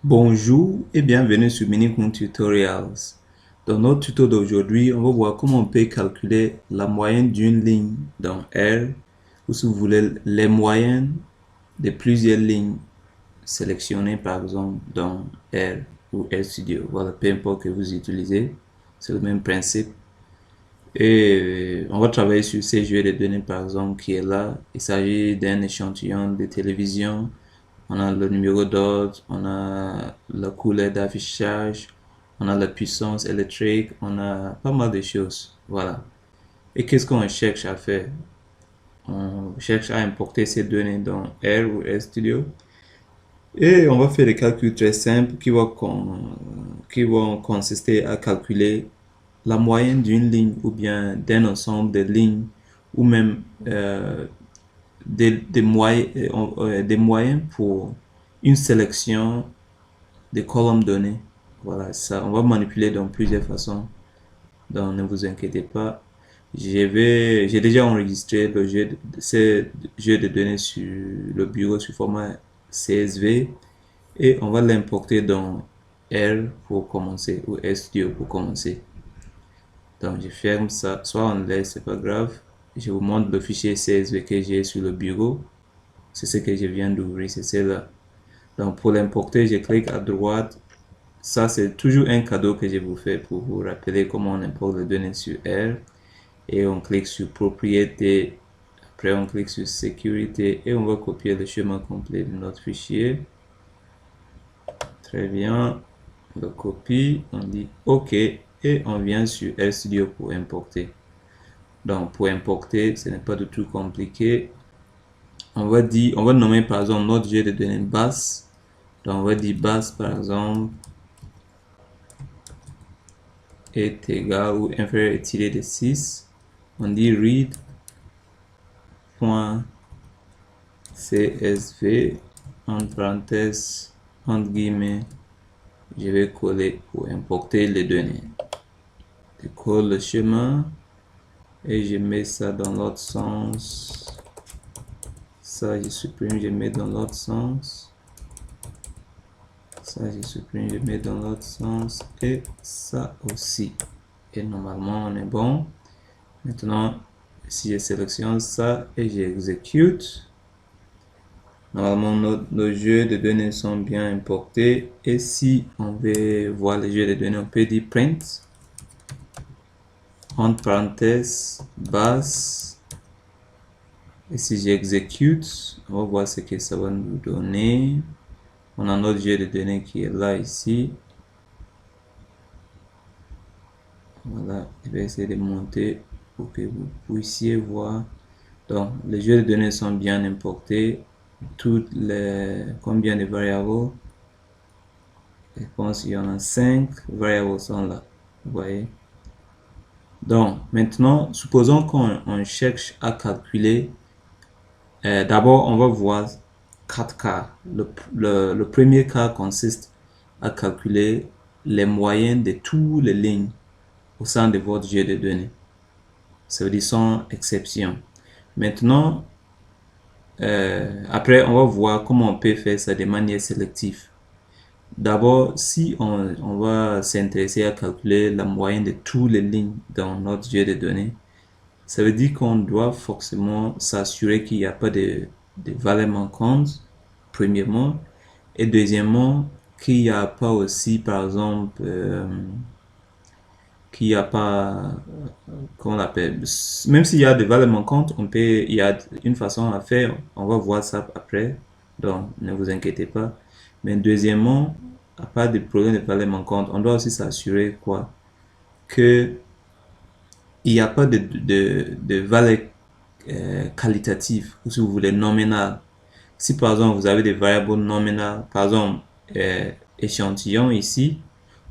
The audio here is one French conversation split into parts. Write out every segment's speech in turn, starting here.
Bonjour et bienvenue sur Minicoon Tutorials. Dans notre tuto d'aujourd'hui, on va voir comment on peut calculer la moyenne d'une ligne dans R ou si vous voulez les moyennes de plusieurs lignes sélectionnées par exemple dans R ou RStudio. Voilà, peu importe que vous utilisez, c'est le même principe. Et on va travailler sur ces jeux de données par exemple qui est là. Il s'agit d'un échantillon de télévision. On a le numéro d'ordre, on a la couleur d'affichage, on a la puissance électrique, on a pas mal de choses. Voilà. Et qu'est-ce qu'on cherche à faire? On cherche à importer ces données dans R ou RStudio. Et on va faire des calculs très simples qui vont consister à calculer la moyenne d'une ligne ou bien d'un ensemble de lignes ou même des moyens pour une sélection des colonnes données. Voilà, ça, on va manipuler dans plusieurs façons. Donc, ne vous inquiétez pas. J'ai déjà enregistré ce jeu de données sur le bureau sous format CSV et on va l'importer dans R pour commencer ou RStudio pour commencer. Donc, je ferme ça, soit on laisse, c'est pas grave. Je vous montre le fichier CSV que j'ai sur le bureau. C'est ce que je viens d'ouvrir, c'est celle-là. Donc, pour l'importer, je clique à droite. Ça, c'est toujours un cadeau que je vous fais pour vous rappeler comment on importe les données sur R. Et on clique sur propriété. Après, on clique sur sécurité et on va copier le chemin complet de notre fichier. Très bien. On le copie, on dit OK et on vient sur RStudio pour importer. Donc, pour importer, ce n'est pas du tout compliqué. On va nommer par exemple notre jeu de données base. Donc, on va dire base par exemple est égal ou inférieur et tiré de 6. On dit read.csv entre parenthèses, entre guillemets, je vais coller pour importer les données. Je colle le chemin et je mets ça dans l'autre sens. Ça, je supprime, je mets dans l'autre sens. Ça, je supprime, je mets dans l'autre sens. Et ça aussi. Et normalement, on est bon. Maintenant, si je sélectionne ça et j'exécute, normalement nos jeux de données sont bien importés. Et si on veut voir les jeux de données, on peut dire print entre parenthèses base. Et si j'exécute, on va voir ce que ça va nous donner. On a notre jeu de données qui est là ici. Voilà, je vais essayer de monter pour que vous puissiez voir. Donc, les jeux de données sont bien importés. Combien de variables? Je pense qu'il y en a 5 variables sont là. Vous voyez? Donc, maintenant, supposons qu'on cherche à calculer. D'abord, on va voir 4 cas. Le premier cas consiste à calculer les moyennes de toutes les lignes au sein de votre jeu de données. Ça veut dire sans exception. Maintenant, après, on va voir comment on peut faire ça de manière sélective. D'abord, si on va s'intéresser à calculer la moyenne de toutes les lignes dans notre jeu de données, ça veut dire qu'on doit forcément s'assurer qu'il n'y a pas de valeurs manquantes, premièrement, et deuxièmement, qu'il n'y a pas aussi, par exemple, qu'il n'y a pas, comment on l'appelle, même s'il y a des valeurs manquantes, il y a une façon à faire, on va voir ça après, donc ne vous inquiétez pas. Mais deuxièmement, à part des problèmes de valeurs manquantes, on doit aussi s'assurer quoi, que il n'y a pas de valeurs qualitatives, ou si vous voulez nominales. Si par exemple vous avez des variables nominales, par exemple échantillon ici,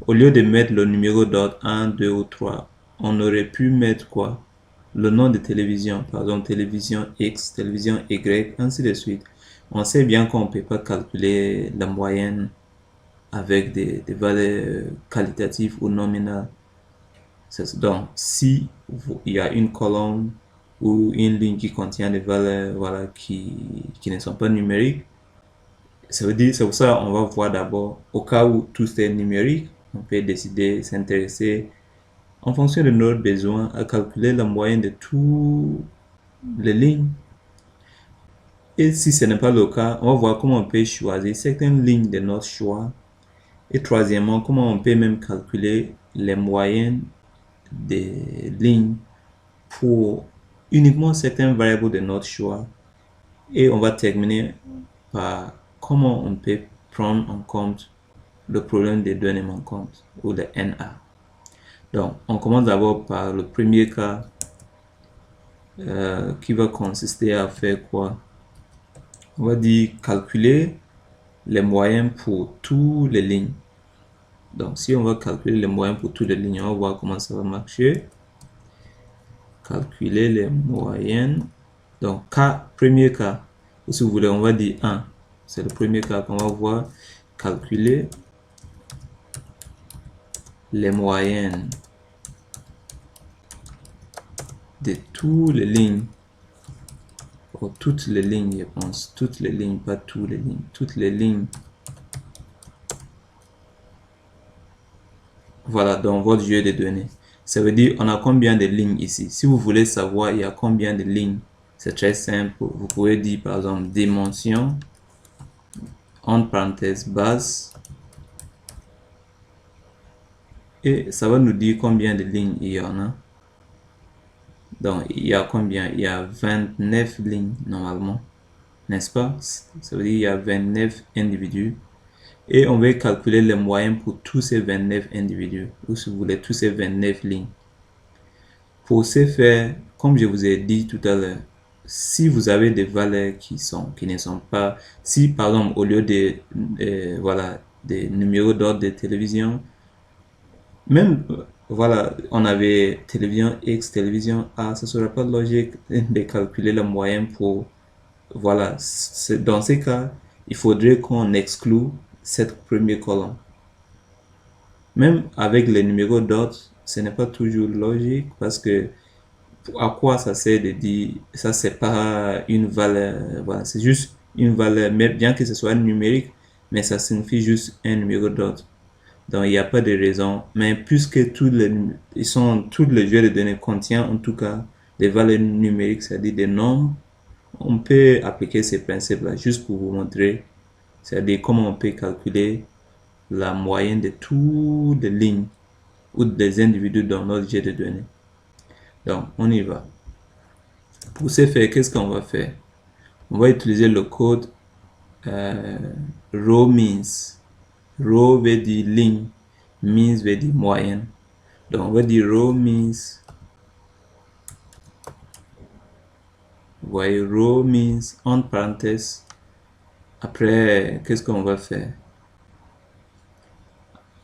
au lieu de mettre le numéro d'ordre 1, 2 ou 3, on aurait pu mettre quoi? Le nom de télévision, par exemple télévision X, télévision Y, ainsi de suite. On sait bien qu'on ne peut pas calculer la moyenne avec des valeurs qualitatives ou nominales. Donc, si il y a une colonne ou une ligne qui contient des valeurs voilà, qui ne sont pas numériques, Ça veut dire, c'est pour ça on va voir d'abord, au cas où tout est numérique, on peut décider, s'intéresser en fonction de notre besoin à calculer la moyenne de toutes les lignes. Et si ce n'est pas le cas, on va voir comment on peut choisir certaines lignes de notre choix. Et troisièmement, comment on peut même calculer les moyennes des lignes pour uniquement certaines variables de notre choix. Et on va terminer par comment on peut prendre en compte le problème des données manquantes ou de NA. Donc, on commence d'abord par le premier cas qui va consister à faire quoi? On va dire calculer les moyens pour toutes les lignes. Donc, si on va calculer les moyens pour toutes les lignes, on va voir comment ça va marcher. Calculer les moyennes. Donc, premier cas, ou si vous voulez, on va dire 1. C'est le premier cas qu'on va voir. Calculer les moyennes de toutes les lignes. Ou toutes les lignes, je pense. Toutes les lignes, pas toutes les lignes. Toutes les lignes. Voilà, dans votre jeu de données. Ça veut dire, on a combien de lignes ici? Si vous voulez savoir, il y a combien de lignes? C'est très simple. Vous pouvez dire, par exemple, dimension, entre parenthèses, base. Et ça va nous dire combien de lignes il y en a. Donc, il y a combien? Il y a 29 lignes, normalement. N'est-ce pas? Ça veut dire qu'il y a 29 individus. Et on va calculer les moyens pour tous ces 29 individus. Ou si vous voulez, tous ces 29 lignes. Pour ce faire, comme je vous ai dit tout à l'heure, si vous avez des valeurs qui ne sont pas, si par exemple au lieu de voilà, des numéros d'ordre de télévision, même voilà, on avait télévision X, télévision A, ce serait pas logique de calculer la moyenne pour, voilà, dans ces cas, il faudrait qu'on exclue cette première colonne. Même avec les numéros d'ordre, ce n'est pas toujours logique parce que à quoi ça sert de dire ça, c'est pas une valeur, voilà, c'est juste une valeur, mais bien que ce soit numérique, mais ça signifie juste un numéro d'ordre. Donc il n'y a pas de raison, mais puisque tous les jeux de données contiennent en tout cas des valeurs numériques, c'est-à-dire des nombres, on peut appliquer ces principes-là juste pour vous montrer, c'est-à-dire comment on peut calculer la moyenne de toutes les lignes ou des individus dans notre jeu de données. Donc on y va. Pour ce faire, qu'est-ce qu'on va faire? On va utiliser le code row means. Row veut dire ligne, means veut dire moyenne. Donc on va dire row means. Vous voyez, row means entre parenthèses. Après, qu'est-ce qu'on va faire?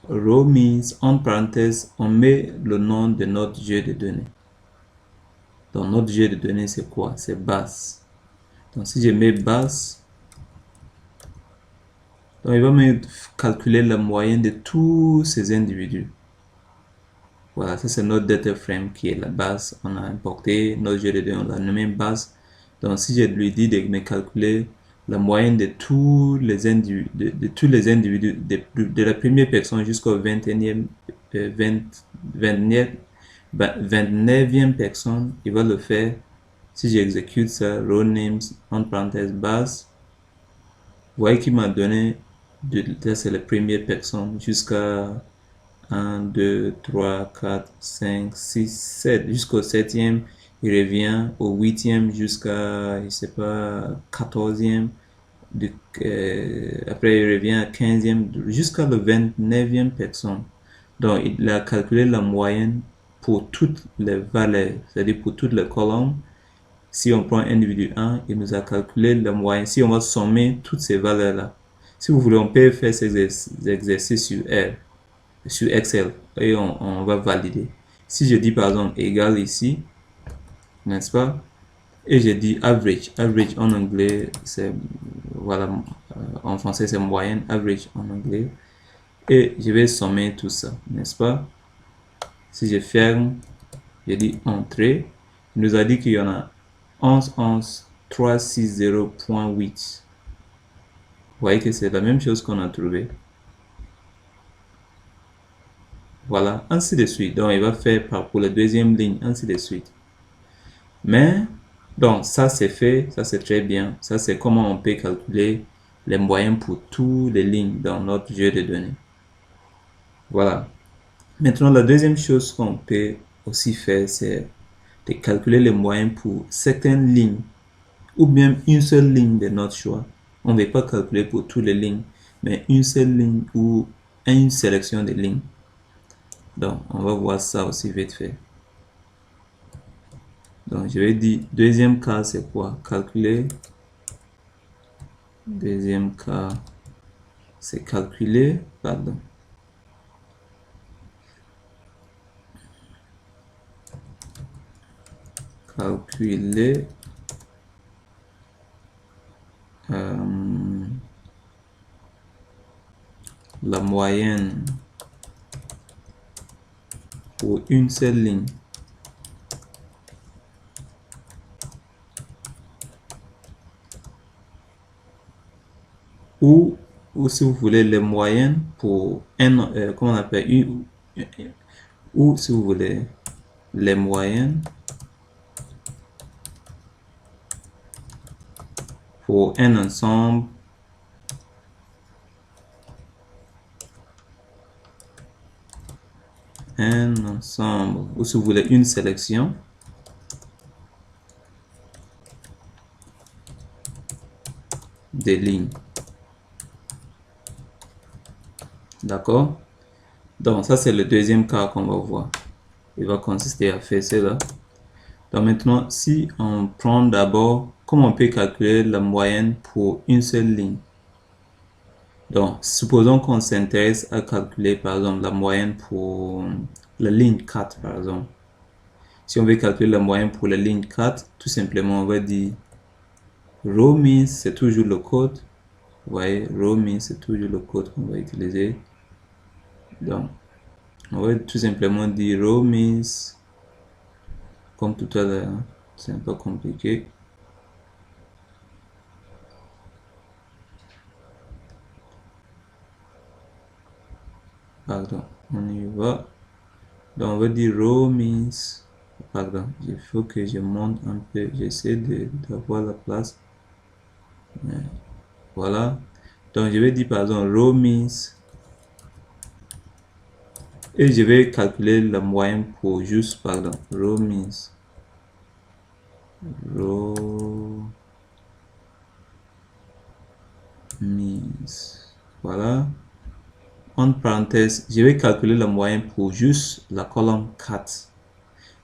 Row means entre parenthèses, on met le nom de notre jeu de données. Donc notre jeu de données, c'est quoi? C'est base. Donc si je mets base, donc il va me calculer la moyenne de tous ces individus. Voilà, ça c'est notre data frame qui est la base. On a importé notre jeu de données, on l'a nommé base. Donc si je lui dis de me calculer la moyenne de tous les individus, de la première personne jusqu'au 29e personne, il va le faire. Si j'exécute ça, row names, entre parenthèses base, vous voyez qu'il m'a donné, c'est la première personne jusqu'à 1, 2, 3, 4, 5, 6, 7. Jusqu'au 7e, il revient au 8e jusqu'à, je sais pas, 14e. Après, il revient à 15e jusqu'à le 29e personne. Donc, il a calculé la moyenne pour toutes les valeurs, c'est-à-dire pour toutes les colonnes. Si on prend individu 1, il nous a calculé la moyenne. Si on va sommer toutes ces valeurs-là, si vous voulez, on peut faire ces exercices sur Excel et on va valider. Si je dis par exemple égal ici, n'est-ce pas? Et je dis average. Average en anglais, c'est, voilà, en français c'est moyenne, average en anglais. Et je vais sommer tout ça, n'est-ce pas? Si je ferme, je dis entrée, il nous a dit qu'il y en a 11, 11, 360.8. voyez que c'est la même chose qu'on a trouvé. Voilà, ainsi de suite. Donc, il va faire pour la deuxième ligne, ainsi de suite. Mais, donc, ça c'est fait, ça c'est très bien. Ça c'est comment on peut calculer les moyens pour toutes les lignes dans notre jeu de données. Voilà. Maintenant, la deuxième chose qu'on peut aussi faire, c'est de calculer les moyens pour certaines lignes ou bien une seule ligne de notre choix. On ne va pas calculer pour toutes les lignes, mais une seule ligne ou une sélection de lignes. Donc, on va voir ça aussi vite fait. Donc, je vais dire, deuxième cas, c'est quoi? Calculer. Deuxième cas, c'est calculer, pardon. Calculer la moyenne pour une seule ligne. Ou si vous voulez les moyennes pour un, comment on appelle, ou si vous voulez les moyennes pour un ensemble ou si vous voulez une sélection des lignes. D'accord? Donc ça c'est le deuxième cas qu'on va voir. Il va consister à faire cela. Donc maintenant, si on prend d'abord, comment on peut calculer la moyenne pour une seule ligne? Donc, supposons qu'on s'intéresse à calculer par exemple la moyenne pour la ligne 4 par exemple. Si on veut calculer la moyenne pour la ligne 4, tout simplement on va dire row means, c'est toujours le code. Vous voyez, row means, c'est toujours le code qu'on va utiliser. Donc, on va tout simplement dire row means, comme tout à l'heure, c'est un peu compliqué. Pardon, on y va. Donc, on va dire row means, pardon, il faut que je monte un peu, j'essaie d'avoir la place. Voilà. Donc, je vais dire par exemple row means et je vais calculer la moyenne pour juste, pardon, row means. Row means. Voilà. En parenthèse, je vais calculer la moyenne pour juste la colonne 4.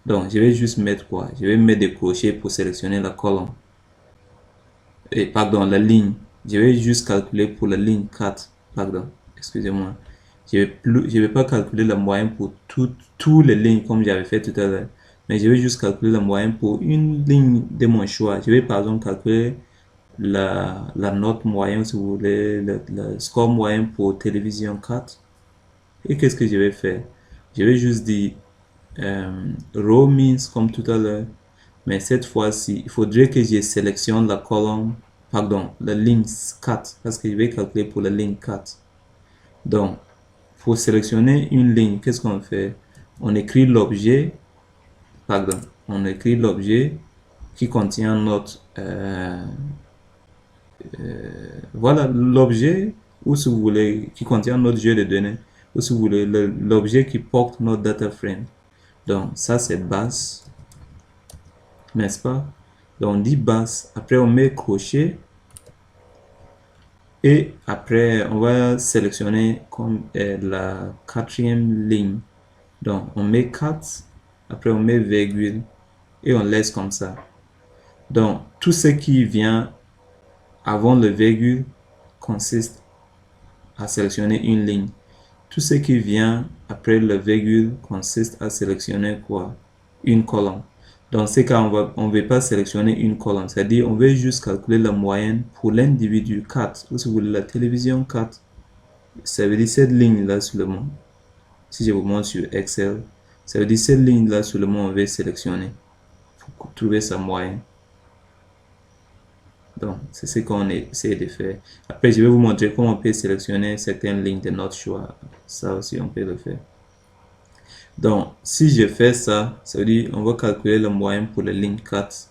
Donc, je vais juste mettre quoi? Je vais mettre des crochets pour sélectionner la colonne. Et pardon, la ligne. Je vais juste calculer pour la ligne 4. Pardon, excusez-moi. Je vais pas calculer la moyenne pour toutes les lignes comme j'avais fait tout à l'heure. Mais je vais juste calculer la moyenne pour une ligne de mon choix. Je vais par exemple calculer la note moyenne, si vous voulez, le score moyen pour télévision 4. Et qu'est-ce que je vais faire? Je vais juste dire row means comme tout à l'heure. Mais cette fois-ci, il faudrait que je sélectionne la colonne, pardon, la ligne 4, parce que je vais calculer pour la ligne 4. Donc, pour sélectionner une ligne, qu'est-ce qu'on fait? On écrit l'objet, pardon, on écrit l'objet qui contient notre, voilà, l'objet, ou si vous voulez, qui contient notre jeu de données, ou si vous voulez, l'objet qui porte notre data frame. Donc, ça c'est base, n'est-ce pas? Donc, on dit base, après on met crochet, et après on va sélectionner comme la quatrième ligne. Donc, on met 4, après on met virgule, et on laisse comme ça. Donc, tout ce qui vient avant le virgule consiste à sélectionner une ligne. Tout ce qui vient après le virgule consiste à sélectionner quoi? Une colonne. Dans ce cas, on ne veut pas sélectionner une colonne, c'est-à-dire on veut juste calculer la moyenne pour l'individu 4, ou si vous voulez la télévision 4. Ça veut dire cette ligne-là seulement. Si je vous montre sur Excel, ça veut dire cette ligne-là seulement on veut sélectionner pour trouver sa moyenne. Donc, c'est ce qu'on essaie de faire. Après, je vais vous montrer comment on peut sélectionner certaines lignes de notre choix. Ça aussi, on peut le faire. Donc, si je fais ça, ça veut dire on va calculer le moyen pour la ligne 4.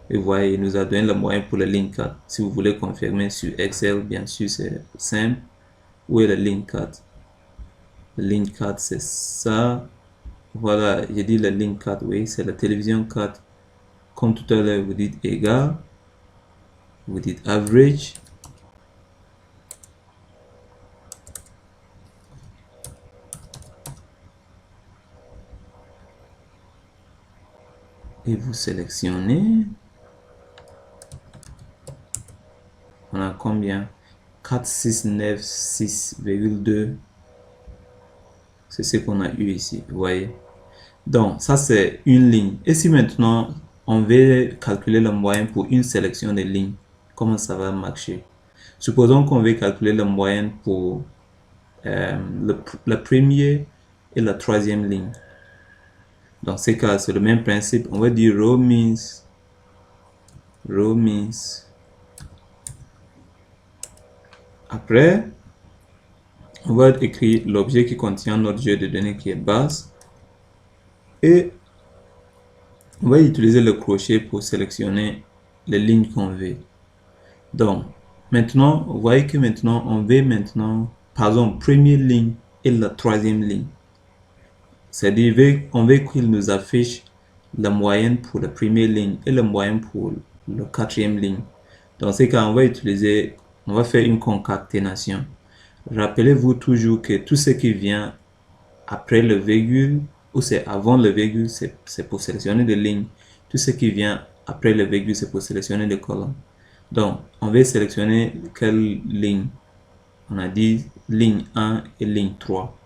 Et vous voyez, il nous a donné le moyen pour la ligne 4. Si vous voulez confirmer sur Excel, bien sûr, c'est simple. Où est la ligne 4? La ligne 4, c'est ça. Voilà, j'ai dit la ligne 4, oui, c'est la télévision 4. Comme tout à l'heure, vous dites égal, vous dites average. Et vous sélectionnez. On a combien? 4696,2. C'est ce qu'on a eu ici, vous voyez. Donc, ça c'est une ligne. Et si maintenant, on veut calculer le moyen pour une sélection de lignes, comment ça va marcher? Supposons qu'on veut calculer le moyen pour la première et la troisième ligne. Dans ces cas, c'est le même principe. On va dire row means. Après, on va écrire l'objet qui contient notre jeu de données qui est base. Et on va utiliser le crochet pour sélectionner les lignes qu'on veut. Donc, maintenant, vous voyez que maintenant, on veut maintenant, par exemple, première ligne et la troisième ligne. C'est-à-dire, on veut qu'il nous affiche la moyenne pour la première ligne et la moyenne pour la quatrième ligne. Dans ce cas, on va faire une concaténation. Rappelez-vous toujours que tout ce qui vient après le virgule ou c'est avant le virgule, c'est pour sélectionner des lignes. Tout ce qui vient après le virgule, c'est pour sélectionner des colonnes. Donc, on va sélectionner quelle ligne? On a dit ligne 1 et ligne 3.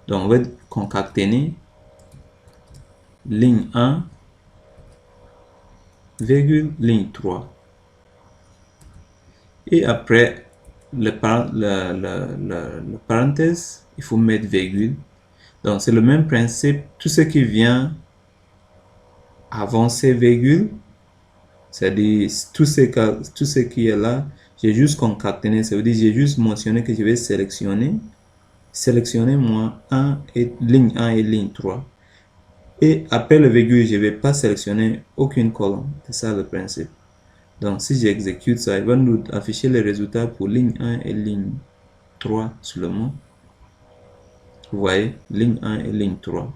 Donc, on va concaténer ligne 1, virgule, ligne 3. Et après, le parenthèse, il faut mettre virgule. Donc, c'est le même principe. Tout ce qui vient avant ces virgules, c'est-à-dire tout ce qui est là, j'ai juste concaténé. Ça veut dire j'ai juste mentionné que je vais sélectionner moi ligne 1 et ligne 3. Et après le virgule, je ne vais pas sélectionner aucune colonne. C'est ça le principe. Donc, si j'exécute ça, il va nous afficher les résultats pour ligne 1 et ligne 3 seulement. Vous voyez, ligne 1 et ligne 3.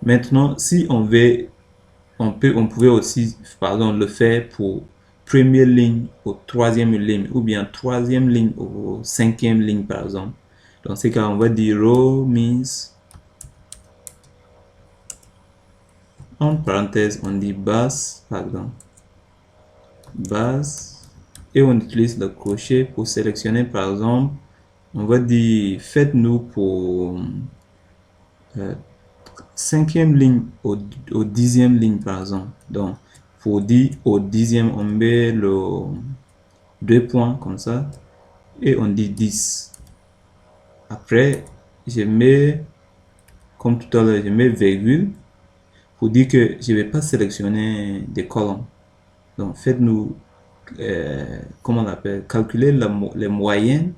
Maintenant, si on veut, on pouvait aussi, pardon, le faire pour première ligne au troisième ligne, ou bien troisième ligne au cinquième ligne, par exemple. Dans ce cas, on va dire row means, en parenthèse, on dit base, pardon, base, et on utilise le crochet pour sélectionner, par exemple, on va dire, faites-nous pour cinquième ligne au dixième ligne, par exemple. Donc, pour dire au dixième, on met le 2 points comme ça, et on dit 10. Après, je mets, comme tout à l'heure, je mets virgule, pour dire que je ne vais pas sélectionner des colonnes. Donc, faites-nous, comment on appelle, calculer les moyennes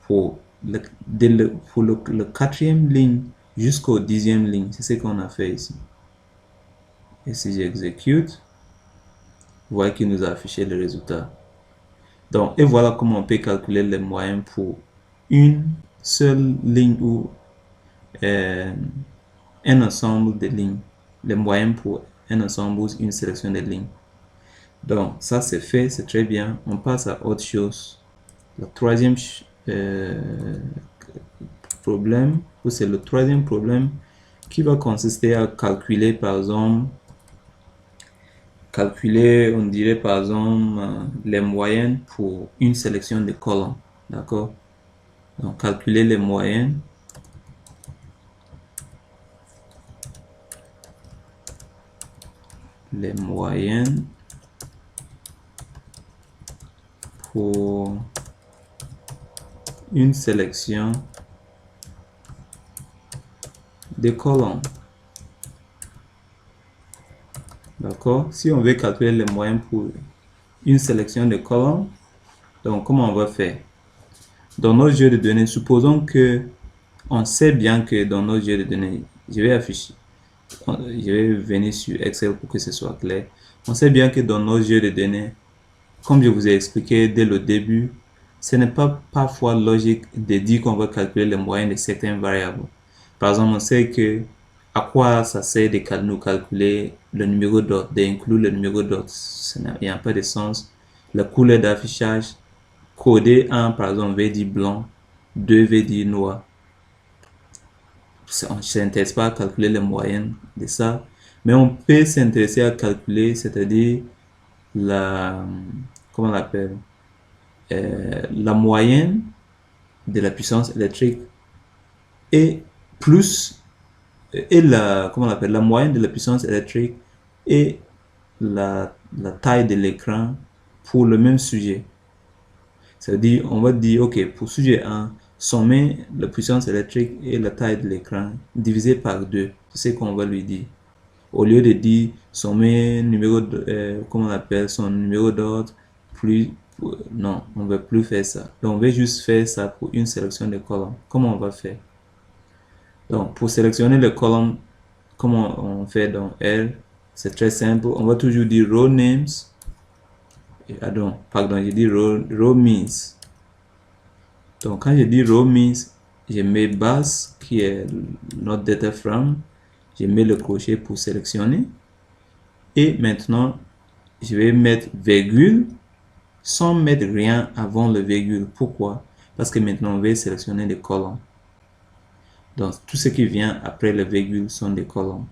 pour le quatrième ligne jusqu'au dixième ligne. C'est ce qu'on a fait ici. Et si j'exécute, vous voyez qu'il nous a affiché le résultat. Donc, et voilà comment on peut calculer les moyens pour une seule ligne ou un ensemble de lignes. Les moyens pour un ensemble ou une sélection de lignes. Donc, ça c'est fait, c'est très bien. On passe à autre chose. Le troisième problème, ou c'est le troisième problème qui va consister à calculer, par exemple, on dirait par exemple les moyennes pour une sélection de colonnes. D'accord? Donc, calculer les moyennes. Les moyennes pour une sélection de colonnes. D'accord? Si on veut calculer les moyens pour une sélection de colonnes. Donc, comment on va faire? Dans notre jeu de données, supposons que on sait bien que dans notre jeu de données, je vais afficher, je vais venir sur Excel pour que ce soit clair. On sait bien que dans nos jeux de données, comme je vous ai expliqué dès le début, ce n'est pas parfois logique de dire qu'on va calculer les moyennes de certaines variables. Par exemple, on sait que à quoi ça sert de nous calculer le numéro d'ordre, d'inclure le numéro d'ordre. Il n'y a pas de sens. La couleur d'affichage, coder 1 par exemple veut dire blanc, 2 veut dire noir. On ne s'intéresse pas à calculer les moyennes de ça, mais on peut s'intéresser à calculer, c'est-à-dire la, comment on l'appelle, la moyenne de la puissance électrique et plus, et la, comment on l'appelle, la moyenne de la puissance électrique et la taille de l'écran pour le même sujet. C'est-à-dire, on va dire, ok, pour sujet 1, sommer la puissance électrique et la taille de l'écran divisé par 2. C'est ce qu'on va lui dire. Au lieu de dire sommer numéro comment on appelle son numéro d'ordre, plus, non, on ne va plus faire ça. Donc, on va juste faire ça pour une sélection de colonnes. Comment on va faire? Donc, pour sélectionner les colonnes, comment on fait dans R? C'est très simple. On va toujours dire row names. Pardon, je dis row means. Donc, quand je dis row means, je mets base qui est notre data frame. Je mets le crochet pour sélectionner. Et maintenant, je vais mettre virgule sans mettre rien avant le virgule. Pourquoi? Parce que maintenant, on va sélectionner des colonnes. Donc, tout ce qui vient après le virgule sont des colonnes.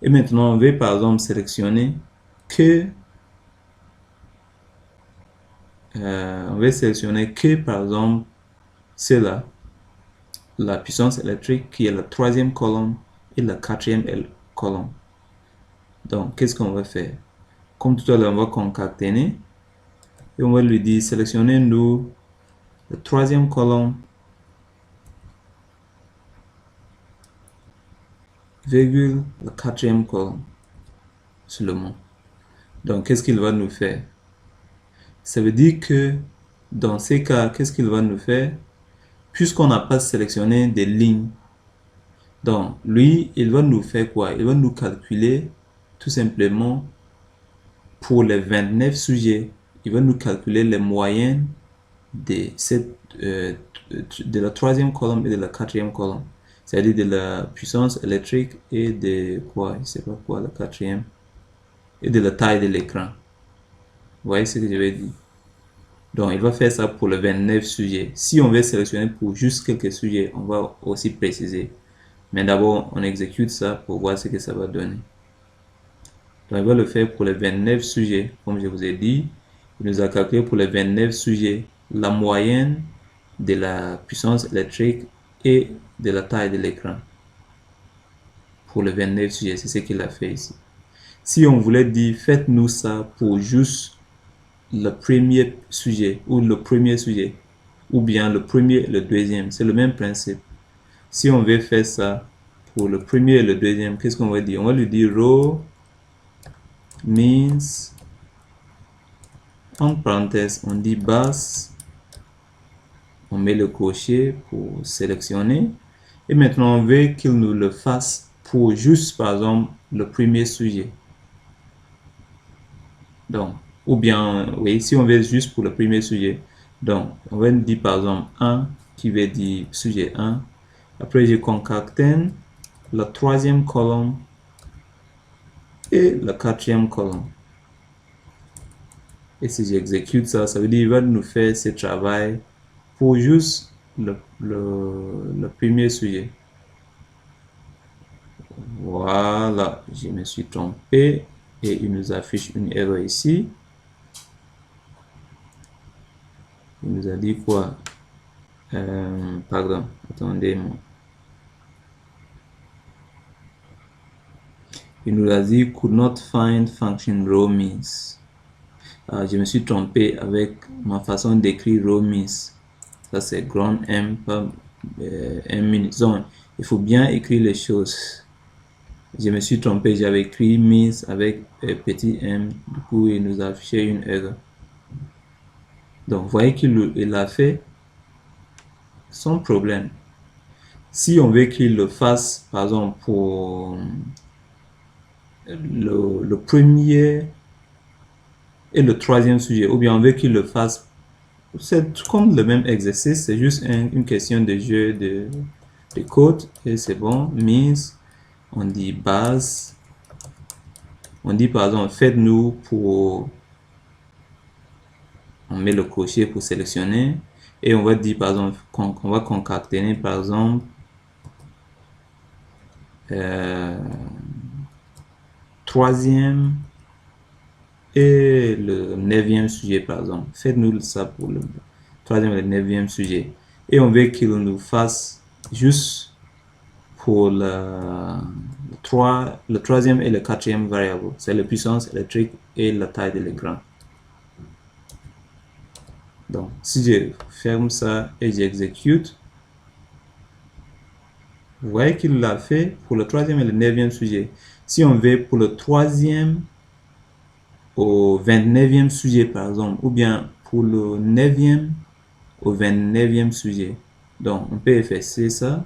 Et maintenant, on va par exemple sélectionner que par exemple cela, la puissance électrique qui est la troisième colonne et la quatrième colonne. Donc, qu'est-ce qu'on va faire? Comme tout à l'heure, on va concaténer et on va lui dire sélectionnez-nous la troisième colonne, virgule, la quatrième colonne seulement. Donc, qu'est-ce qu'il va nous faire? Ça veut dire que dans ces cas, qu'est-ce qu'il va nous faire? Puisqu'on n'a pas sélectionné des lignes, donc lui, il va nous faire quoi? Il va nous calculer tout simplement pour les 29 sujets. Il va nous calculer les moyennes de la troisième colonne et de la quatrième colonne. C'est-à-dire de la puissance électrique et de quoi? Je ne sais pas quoi, la quatrième. Et de la taille de l'écran. Vous voyez ce que je vais dire? Donc, il va faire ça pour les 29 sujets. Si on veut sélectionner pour juste quelques sujets, on va aussi préciser. Mais d'abord, on exécute ça pour voir ce que ça va donner. Donc, il va le faire pour les 29 sujets. Comme je vous ai dit, il nous a calculé pour les 29 sujets la moyenne de la puissance électrique et de la taille de l'écran. Pour les 29 sujets, c'est ce qu'il a fait ici. Si on voulait dire, faites-nous ça pour juste le premier sujet ou le premier sujet ou bien le premier et le deuxième, c'est le même principe. Si on veut faire ça pour le premier et le deuxième, qu'est-ce qu'on va dire? On va lui dire row means, en parenthèse, on dit base, on met le crochet pour sélectionner et maintenant on veut qu'il nous le fasse pour juste par exemple le premier sujet. Donc, ou bien, oui, si on veut juste pour le premier sujet, donc on va dire par exemple 1 qui veut dire sujet 1. Après, je concatène la troisième colonne et la quatrième colonne. Et si j'exécute ça, ça veut dire qu'il va nous faire ce travail pour juste le premier sujet. Voilà, je me suis trompé et il nous affiche une erreur ici. Il nous a dit quoi? Pardon, attendez-moi. Il nous a dit could not find function row means. Je me suis trompé avec ma façon d'écrire row means. Ça c'est grand M, pas M minuscule. Il faut bien écrire les choses. Je me suis trompé, j'avais écrit Miss avec petit m, du coup il nous a affiché une erreur. Donc vous voyez qu'il a fait sans problème. Si on veut qu'il le fasse, par exemple, pour le premier et le troisième sujet, ou bien on veut qu'il le fasse, c'est comme le même exercice, c'est juste une question de jeu de code, et c'est bon. Means, on dit base, on dit par exemple, faites-nous pour, on met le crochet pour sélectionner, et on va dire par exemple, on va concaténer par exemple, troisième et le neuvième sujet par exemple. Faites-nous ça pour le troisième et le neuvième sujet. Et on veut qu'il nous fasse juste pour le troisième et le quatrième variable. C'est la puissance électrique et la taille de l'écran. Donc, si je ferme ça et j'exécute, vous voyez qu'il l'a fait pour le troisième et le neuvième sujet. Si on veut pour le troisième au 29e sujet, par exemple, ou bien pour le 9e au 29e sujet. Donc, on peut effacer ça.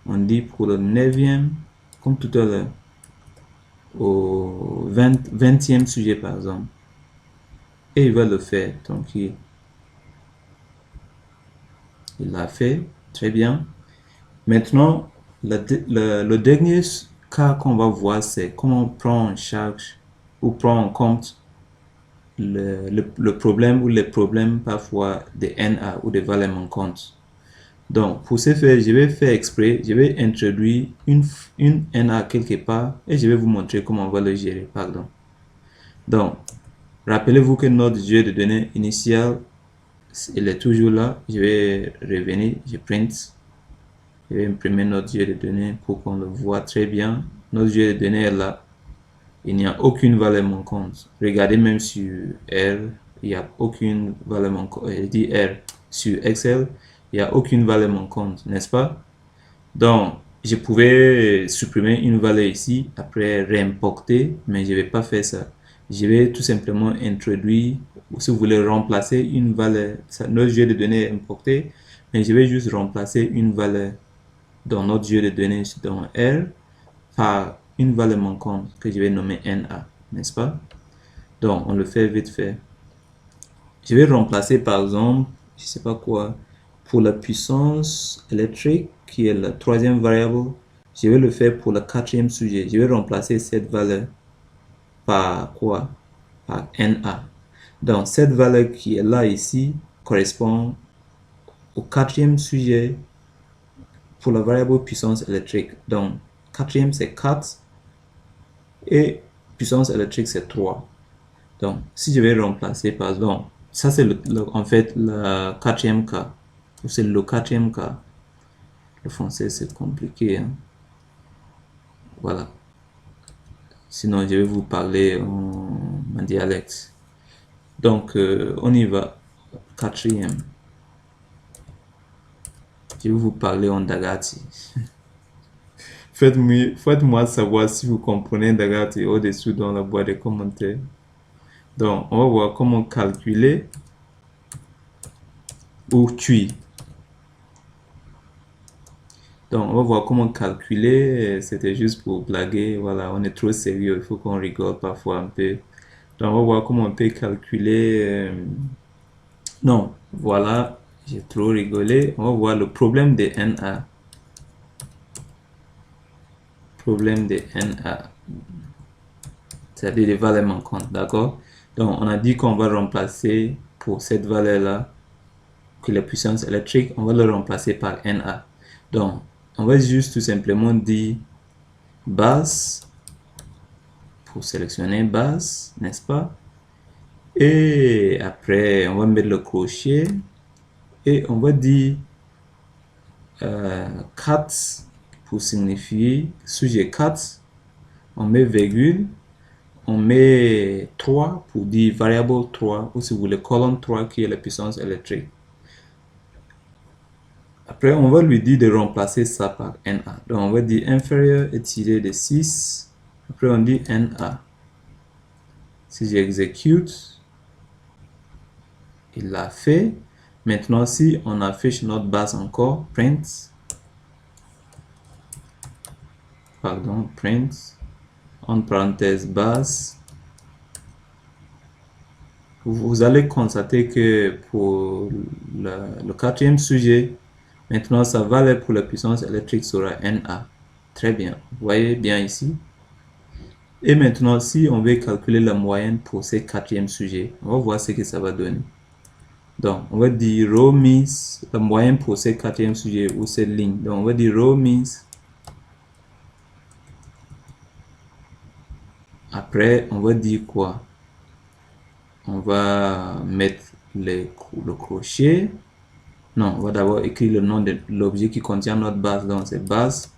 On dit pour le 9e, comme tout à l'heure, au 20e sujet, par exemple. Et il va le faire. Donc, il l'a fait. Très bien. Maintenant, le dernier cas qu'on va voir, c'est comment on prend en charge ou prend en compte le problème ou les problèmes parfois des NA ou des valeurs manquantes. Donc, pour ce faire, je vais faire exprès, je vais introduire une NA quelque part et je vais vous montrer comment on va le gérer. Pardon. Donc, rappelez-vous que notre jeu de données initial, il est toujours là. Je vais revenir, je print, je vais imprimer notre jeu de données pour qu'on le voit très bien. Notre jeu de données est là. Il n'y a aucune valeur manquante. Regardez même sur R, il n'y a aucune valeur manquante. Je dis R sur Excel, il n'y a aucune valeur manquante, n'est-ce pas? Donc, je pouvais supprimer une valeur ici, après réimporter, mais je ne vais pas faire ça. Je vais tout simplement introduire, ou si vous voulez remplacer une valeur, notre jeu de données est importé, mais je vais juste remplacer une valeur dans notre jeu de données dans R par une valeur manquante que je vais nommer NA, n'est-ce pas? Donc, on le fait vite fait. Je vais remplacer par exemple, je sais pas quoi, pour la puissance électrique, qui est la troisième variable, je vais le faire pour le quatrième sujet. Je vais remplacer cette valeur par quoi? Par NA. Donc, cette valeur qui est là ici correspond au quatrième sujet pour la variable puissance électrique. Donc, quatrième c'est 4 et puissance électrique c'est 3. Donc, si je vais remplacer par exemple, ça c'est en fait le quatrième cas. C'est le quatrième cas. Le français c'est compliqué. Hein? Voilà. Sinon, je vais vous parler en dialecte. Donc, on y va. Quatrième. Je vais vous parler en Dagati. Faites-moi savoir si vous comprenez Dagati au-dessous dans la boîte de commentaires. Donc, on va voir comment calculer ou tuer. Donc, on va voir comment calculer. C'était juste pour blaguer. Voilà, on est trop sérieux. Il faut qu'on rigole parfois un peu. Donc, on va voir comment on peut calculer. Non, voilà, j'ai trop rigolé. On va voir le problème de NA. Problème de NA. C'est-à-dire les valeurs manquantes, d'accord? Donc, on a dit qu'on va remplacer pour cette valeur-là, que la puissance électrique, on va le remplacer par NA. Donc, on va juste tout simplement dire base, pour sélectionner base, n'est-ce pas? Et après, on va mettre le crochet et on va dire 4 pour signifier sujet 4. On met virgule, on met 3 pour dire variable 3, ou si vous voulez colonne 3 qui est la puissance électrique. Après, on va lui dire de remplacer ça par NA. Donc, on va dire inférieur est tiré de 6. Après, on dit NA. Si j'exécute, il l'a fait. Maintenant, si on affiche notre base encore, print, entre parenthèses base, vous allez constater que pour le quatrième sujet, maintenant sa valeur pour la puissance électrique sera NA. Très bien, vous voyez bien ici. Et maintenant, si on veut calculer la moyenne pour ces quatrième sujets, on va voir ce que ça va donner. Donc, on va dire row means, la moyenne pour ces quatrième sujet ou cette ligne. Donc, on va dire row means. Après, on va dire quoi? On va mettre le crochet. Non, on va d'abord écrire le nom de l'objet qui contient notre base. Donc, c'est base.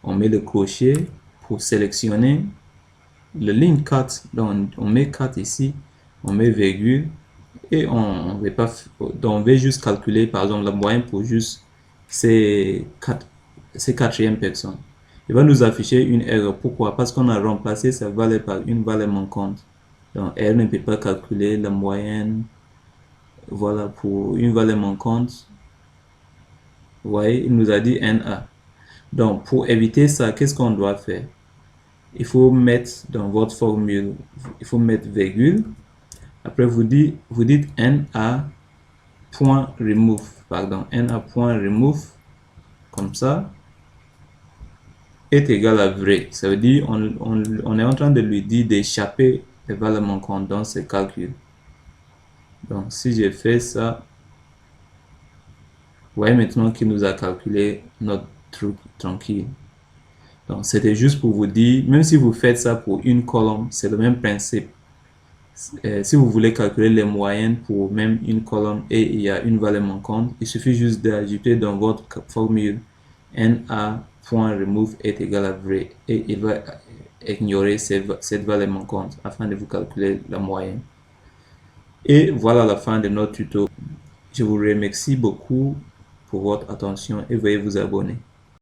On met le crochet pour sélectionner le ligne 4. Donc, on met 4 ici. On met virgule. Et on veut pas, donc on veut juste calculer, par exemple, la moyenne pour juste ces quatrième personnes. Il va nous afficher une erreur. Pourquoi? Parce qu'on a remplacé sa valeur par une valeur manquante. Donc, elle ne peut pas calculer la moyenne. Voilà, pour une valeur manquante. Vous voyez, il nous a dit NA. Donc, pour éviter ça, qu'est-ce qu'on doit faire? Il faut mettre dans votre formule, il faut mettre virgule. Après, vous dites NA.remove, pardon, NA.remove, comme ça, est égal à vrai. Ça veut dire on est en train de lui dire d'échapper les valeurs manquantes dans ses calculs. Donc, si je fais ça, vous voyez maintenant qu'il nous a calculé notre truc tranquille. Donc, c'était juste pour vous dire, même si vous faites ça pour une colonne, c'est le même principe. Si vous voulez calculer les moyennes pour même une colonne et il y a une valeur manquante, il suffit juste d'ajouter dans votre formule NA.remove est égal à vrai et il va ignorer cette valeur manquante afin de vous calculer la moyenne. Et voilà la fin de notre tuto. Je vous remercie beaucoup pour votre attention et veuillez vous abonner.